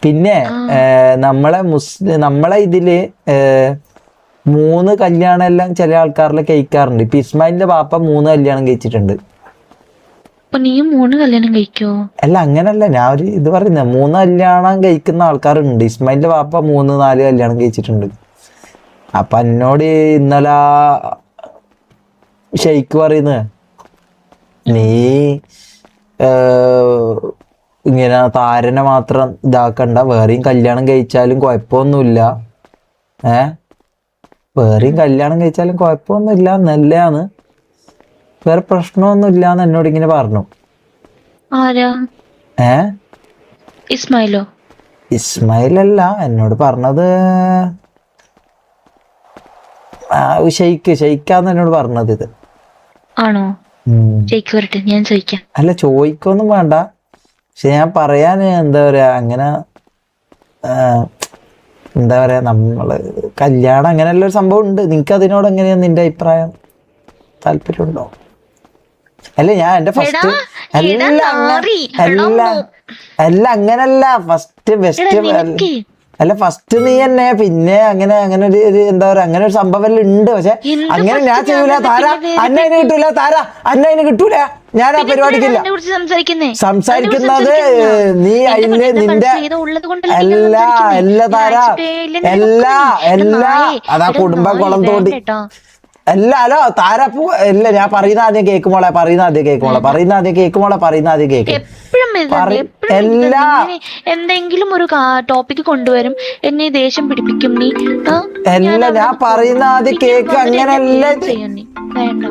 പിന്നെ നമ്മളെ ഇതില് 3 കല്യാണം എല്ലാം ചില ആൾക്കാരിൽ കഴിക്കാറുണ്ട്. ഇപ്പൊ ഇസ്മായിലിന്റെ പാപ്പ 3 കല്യാണം കഴിച്ചിട്ടുണ്ട്. നീയും 3 കല്യാണം കഴിക്കോ? അല്ല, അങ്ങനല്ല, ഞാൻ ഒരു ഇത് പറയുന്നത് 3 കല്യാണം കഴിക്കുന്ന ആൾക്കാരുണ്ട്. ഇസ്മായിലിന്റെ പാപ്പ 3-4 കല്യാണം കഴിച്ചിട്ടുണ്ട്. അപ്പൊ എന്നോട് ഇന്നലെ ഷെയ്ക്ക് പറയുന്നത്, നീ ഇങ്ങനെ താരനെ മാത്രം ഇതാക്കണ്ട, വേറെയും കല്യാണം കഴിച്ചാലും കുഴപ്പമൊന്നുമില്ല. വേറെയും കല്യാണം കഴിച്ചാലും കുഴപ്പമൊന്നുമില്ല, നല്ലതാണ്, വേറെ പ്രശ്നമൊന്നും ഇല്ലാന്ന് എന്നോട് ഇങ്ങനെ പറഞ്ഞു. ആരാ? ഇസ്മായിലോ? ഇസ്മായിലല്ല, എന്നോട് പറഞ്ഞത് ഷെയ്ക്കാന്ന് എന്നോട് പറഞ്ഞത്. ഇത് ആണോ? ഷെയ്ക്ക് വരട്ടെ, ഞാൻ ചോദിക്കാം. അല്ല, ചോദിക്കൊന്നും വേണ്ട, പക്ഷെ ഞാൻ പറയാൻ എന്താ പറയാ, അങ്ങനെ എന്താ പറയാ, നമ്മള് കല്യാണം അങ്ങനെയുള്ള ഒരു സംഭവം ഉണ്ട്. നിനക്ക് അതിനോട് എങ്ങനെയാണ് നിന്റെ അഭിപ്രായം? താല്പര്യമുണ്ടോ? അല്ല, ഞാൻ എന്റെ ഫസ്റ്റ് അല്ല അങ്ങനല്ല, ഫസ്റ്റ് ബെസ്റ്റ് അല്ല, ഫസ്റ്റ് നീ തന്നെ, പിന്നെ അങ്ങനെ ഒരു എന്താ പറയാ, അങ്ങനെ ഒരു സംഭവം എല്ലാം ഉണ്ട്. പക്ഷെ അങ്ങനെ ഞാൻ ചെയ്യൂല താര, അന്നതിന് കിട്ടൂല താര, അന്നതിന് കിട്ടൂല. ഞാൻ ആ പരിപാടിക്കില്ല സംസാരിക്കുന്നത്. നീ അതില് നിന്റെ എല്ലാ താര എല്ലാ അതാ കുടുംബ കുളം തോണ്ടി അല്ല. ഹലോ താരപ്പൂ അല്ല, ഞാൻ പറയുന്ന ആദ്യം കേൾക്കുമോളെ, എന്തെങ്കിലും ഒരു ടോപ്പിക് കൊണ്ടുവരും, എന്നെ ദേഷ്യം പിടിപ്പിക്കും. നീ അല്ല, ഞാൻ പറയുന്ന ആദ്യം കേക്ക്, അങ്ങനെയല്ല. വേണ്ട.